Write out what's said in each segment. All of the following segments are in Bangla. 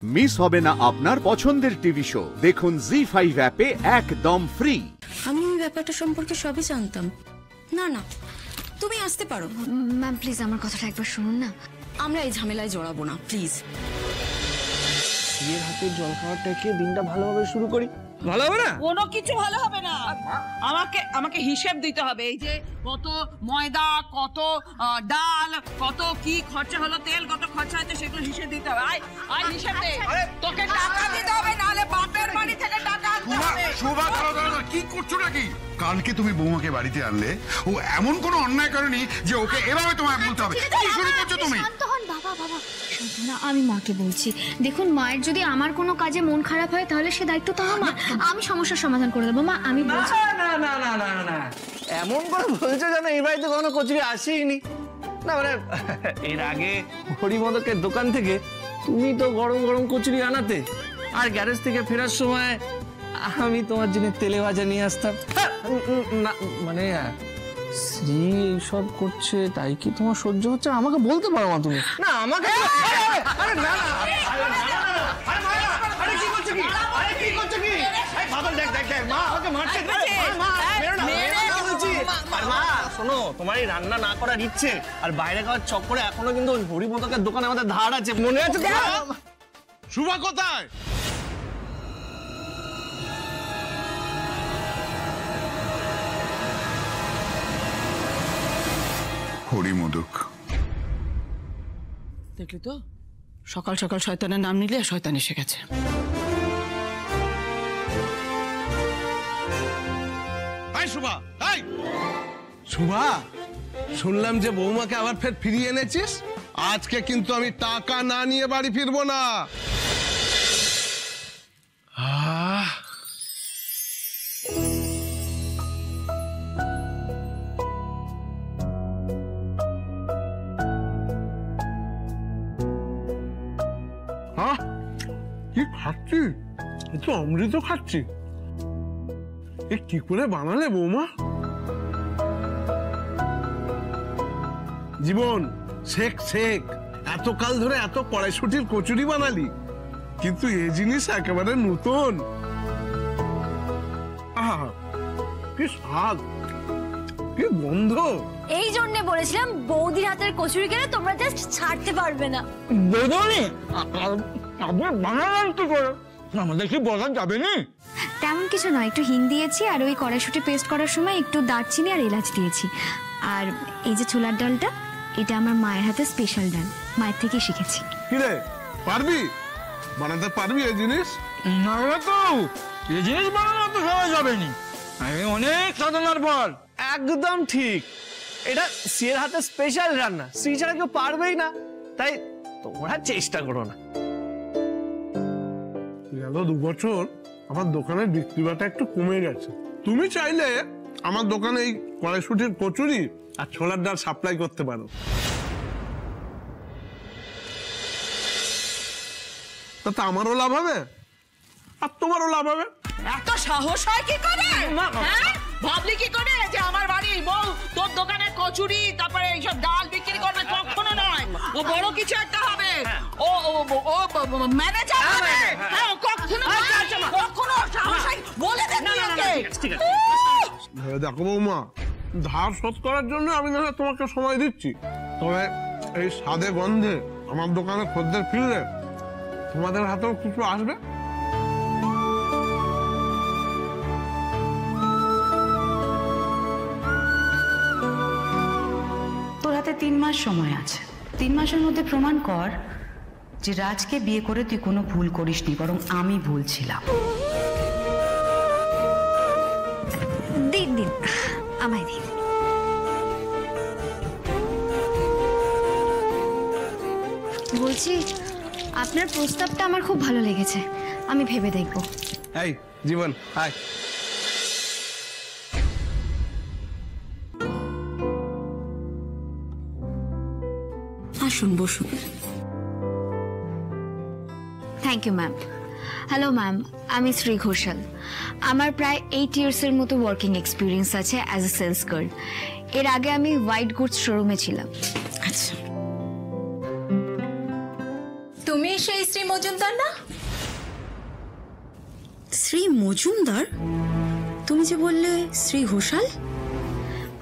মিস হবে না আপনার পছন্দের টিভি শো। দেখুন জি5 অ্যাপে একদম ফ্রি। আমি ওই ব্যাপারটা সম্পর্কে সবই জানতাম। না না, তুমি আসতে পারো। ম্যাম প্লিজ আমার কথাটা একবার শুনুন না। আমরা এই ঝামেলায় জড়াবো না, প্লিজ। বিয়ের হাতের জল খাওয়ারটা খেয়ে দিনটা ভালোভাবে শুরু করি। ভালো হবে না? কোনো কিছু ভালো হবে না। আমাকে হিসেব দিতে হবে। এই যে কত ময়দা, কত ডাল, কত কি খরচা হলো, তেল কত খরচা হয়েছে, সেগুলো হিসেব দিতে হবে। আয় হিসেব দে। তোকে টাকা দিতে হবে, নাহলে বাপের বাড়ি থেকে টাকা আনতে হবে। শোভা, কি করছো নাকি? কালকে তুমি বৌমাকে বাড়িতে আনলে, ও এমন কোনো অন্যায় করেনি যে ওকে এভাবে তোমায় বলতে হবে। কি শুরু করছো তুমি? শান্ত হন বাবা। না, আমি মাকে বলছি। দেখুন, মায়ের যদি আমার কোনো কাজে মন খারাপ হয় তাহলে সে দায়িত্ব তো আমার। আমি সমস্যার সমাধান করে দেবো। মা আমি বলছি। না এমন করে বলছো যেন এই বাড়িতে কোনো কচুরি আসেইনি। না মানে এর আগে হরিমদকের দোকান থেকে তুমি তো গরম গরম কচুরি আনাতে, আর গ্যারেজ থেকে ফেরার সময় আমি তোমার জন্য তেলে ভাজা নিয়ে আসতাম। না মানে শ্রী এইসব করছে তাই কি তোমার সহ্য হচ্ছে? আমাকে বলতে পারো না তুমি? না আমাকে শোনো, তোমার এই রান্না না করার ইচ্ছে আর বাইরে খাওয়ার চক্করে এখনো কিন্তু ওই হরিমদকের দোকানে আমাদের ধার আছে, মনে আছে? শুভা কোথায়? হরিমদক দেখলি তো, সকাল সকাল শয়তানের নাম নিলে শয়তান এসে গেছে। শুভা, শুনলাম যে বৌমাকে আবার ফের ফিরিয়ে এনেছিস। আজকে কিন্তু আমি টাকা না নিয়ে বাড়ি ফিরবো না। কি খাচ্ছি? একটু অমৃত খাচ্ছি। এ কি করে বানালে বৌমা? জীবন শেখ এতকাল ধরে এত কড়াইশুটির কচুরি বানালি, কিন্তু এই জিনিস একেবারে নতুন। কি স্বাদ, কি গন্ধ! এই জন্য বলেছিলাম বৌদির হাতের কচুরি খেলে তোমরা জাস্ট ছাড়তে পারবে না। বদলে আপনি বানালেন কি করে? আমাদের কি বলা যাবে না? তেমন কিছু নয়, একটু হিং দিয়েছি আর ওই কড়াইশুঁটি পেস্ট করার সময় একটু দারচিনি আর এলাচ দিয়েছি। আর এই যে ছোলার ডালটা, এটা আমার মায়ের হাতে স্পেশাল ডাল, মায়ের থেকে শিখেছি। কিরে, পারবি বানাতে? পারবি এই জিনিস? না তো এই জিনিস বানানো তো সবাই যাবে না, অনেক সাধনার পর। একদম ঠিক, এটা শ্রীর হাতে স্পেশাল রান্না, শ্রী ছাড়া কেউ পারবেই না, তাই তোমরা চেষ্টা করো না। গেল 2 বছর আমার দোকানের বিক্রিবাটা একটু কমে গেছে। তুমি চাইলে আমার দোকানে এই কড়াইশুটির কচুরি আর ছোলার ডাল সাপ্লাই করতে পারো। তাতে আমারও লাভ হবে আর তোমারও লাভ হবে। এত সাহস হয় কি করে? হ্যাঁ, ভাবলি কি করে যে আমার বাড়ির বউ তোর দোকানে কচুরি তারপরে এইসব ডাল বিক্রি করবে? কখনো নয়, ও বড় কিছু একটা হবে, ও ম্যানেজার হবে। হ্যাঁ, কখনো সাহস হয় বলে দে তুই ওকে। দেখো বৌমা, ধার শোধ করার জন্য আমি না তোমাকে সময় দিচ্ছি, তবে এই স্বাদে গন্ধে আমার দোকানে খদ্দের ফিরলে তোমাদের হাতেও কিছু আসবে। তোর হাতে 3 মাস সময় আছে। 3 মাসের মধ্যে প্রমাণ কর যে রাজকে বিয়ে করে তুই কোনো ভুল করিসনি, বরং আমি ভুল ছিলাম। দিন আমায় দিন। বলছি, আপনার প্রস্তাবটা আমার খুব ভালো লেগেছে, আমি ভেবে দেখবো। এই জীবন, হাই। আসুন, বসুন। Thank you ma'am. Hello ma'am, আমি শ্রী ঘোষাল। আমার প্রায় 8 ইয়ার্সের মতো ওয়ার্কিং এক্সপিরিয়েন্স আছে অ্যাজ এ সেলস গার্ল। এর আগে আমি হোয়াইট গুডস শোরুমে ছিলাম। আচ্ছা, তুমি সেই শ্রী মজুমদার মজুমদার না? শ্রী মজুমদার? তুমি যে বললে শ্রী ঘোষাল?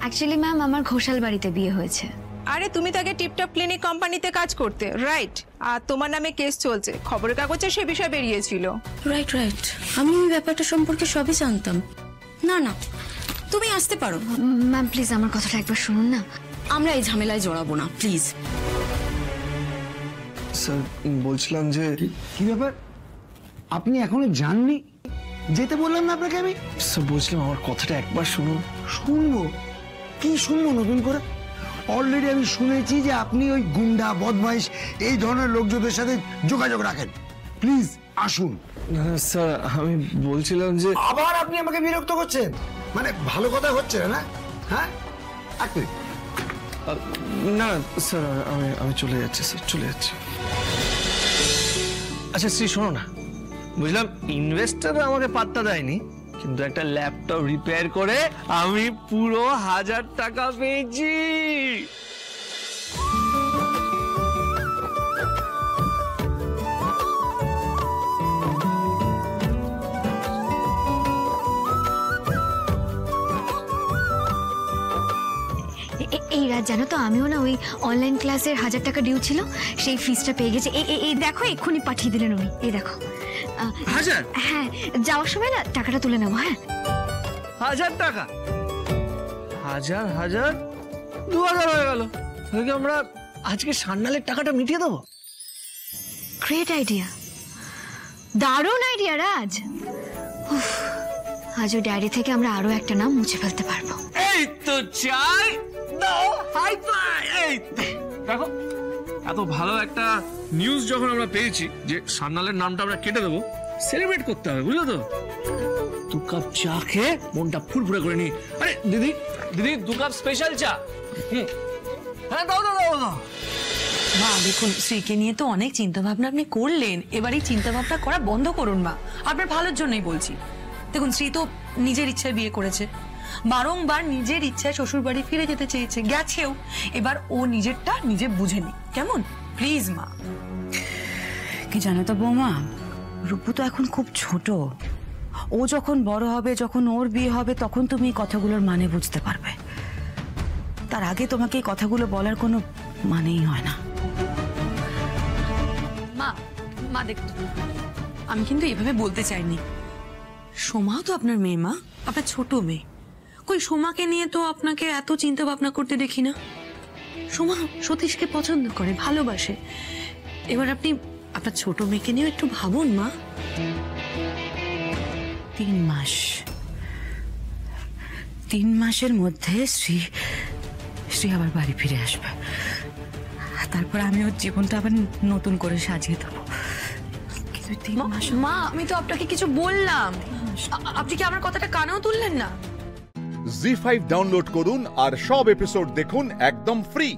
অ্যাকচুয়ালি ম্যাম আমার ঘোষাল বাড়িতে বিয়ে হয়েছে। আরে তুমি তো আগে টিপটপ ক্লিনিক কোম্পানিতে কাজ করতে, রাইট? আর তোমার নামে কেস চলছে, খবরের কাগজে সে বিষয় বেরিয়েছিল। রাইট রাইট, আমি এই ব্যাপারটা সম্পর্কে সবই জানতাম। না না, তুমি আসতে পারো। ম্যাম প্লিজ আমার কথাটা একবার শুনুন না। আমরা এই ঝামেলায় জড়াবো না, প্লিজ। স্যার বলছিলাম যে কি ব্যাপার, আপনি এখনো জাননি? যেতে বললাম না আপনাকে আমি? স্যার বলছিলাম আমার কথাটা একবার শুনুন। শুনবো? কি শুনবো নতুন করে? অলরেডি আমি শুনেছি যে আপনি ওই গুন্ডা বদমাইশ এই ধরনের লোকজনের সাথে যোগাযোগ রাখেন। প্লিজ আসুন। স্যার আমি বলছিলাম যে আবার আপনি আমাকে বিরক্ত করছেন, মানে ভালো কথা হচ্ছে না? হ্যাঁ, এক মিনিট। না স্যার আমি চলে যাচ্ছি স্যার, চলে যাচ্ছি। আচ্ছা শ্রী শোনো না, বুঝলাম ইনভেস্টর আমাকে পাত্তা দেয়নি, কিন্তু একটা ল্যাপটপ রিপেয়ার করে আমি পুরো 1000 টাকা পেয়েছি। এই রাত জানো তো আমিও না ওই অনলাইন ক্লাসের 1000 টাকা ডিউ ছিল, সেই ফিসটা পেয়ে গেছে। এই দেখো এক্ষুনি পাঠিয়ে দিলেন উনি, এই দেখো। 1000? হ্যাঁ, যাওয়ার সময় না টাকাটা তুলে নেবো। হ্যাঁ 1000 টাকা? 1000 2000 হয়ে গেল। তাহলে আমরা আজকে সান্নালের টাকাটা মিটিয়ে দেবো। গ্রেট আইডিয়া, দারুণ আইডিয়া রাজ। উফ, আজ ওই ডায়েরি থেকে আমরা আরো একটা নাম মুছে ফেলতে পারবো। এই তো চাই দাও, হাই ফাই। এই দেখো, এত ভালো একটা নিউজ যখন আমরা পেয়েছি যে সান্নালের নামটা আমরা কেটে দেবো, সেলিব্রেট করতে হবে, বুঝলো তো? 2 কাপ চা খেয়ে মনটা ফুরফুরে করে নি। আরে দিদি 2 কাপ স্পেশাল চা। হ্যাঁ দাও দাও দাও দাও। মা দেখুন, শ্রীকে নিয়ে তো অনেক চিন্তা ভাবনা আপনি করলেন, এবার এই চিন্তা ভাবনা করা বন্ধ করুন মা, আপনার ভালোর জন্যই বলছি। দেখুন শ্রী তো নিজের ইচ্ছায় বিয়ে করেছে, বারংবার নিজের ইচ্ছায় শ্বশুর বাড়ি ফিরে যেতে চেয়েছে, গেছেও। এবার ও নিজেরটা নিজে বুঝে নি, কেমন? প্লিজ মা। কি জানো তো বৌমা, রূপু তো এখন খুব ছোট। ও যখন বড় হবে, যখন ওর বিয়ে হবে, তখন তুমি এই কথাগুলোর মানে বুঝতে পারবে। তার আগে তোমাকে এই কথাগুলো বলার কোনো মানেই হয় না। মা দেখুন, আমি কিন্তু এভাবে বলতে চাইনি। সোমাও তো আপনার মেয়ে মা, আপনার ছোট মেয়ে। কই সোমাকে নিয়ে তো আপনাকে এত চিন্তা ভাবনা করতে দেখি না। সোমা সতীশকে পছন্দ করে, ভালোবাসে। এবার আপনি আপনার ছোট মেয়েকে নিয়ে একটু ভাবুন মা। 3 মাসের মধ্যে শ্রী আবার বাড়ি ফিরে আসবে। তারপর আমি ওর জীবনটা আবার নতুন করে সাজিয়ে দেবো। কিন্তু 3 মাস। মা আমি তো আপনাকে কিছু বললাম, আপনি কি আমার কথাটা কানেও তুললেন না? জি5 ডাউনলোড করুন আর সব এপিসোড দেখুন একদম ফ্রি।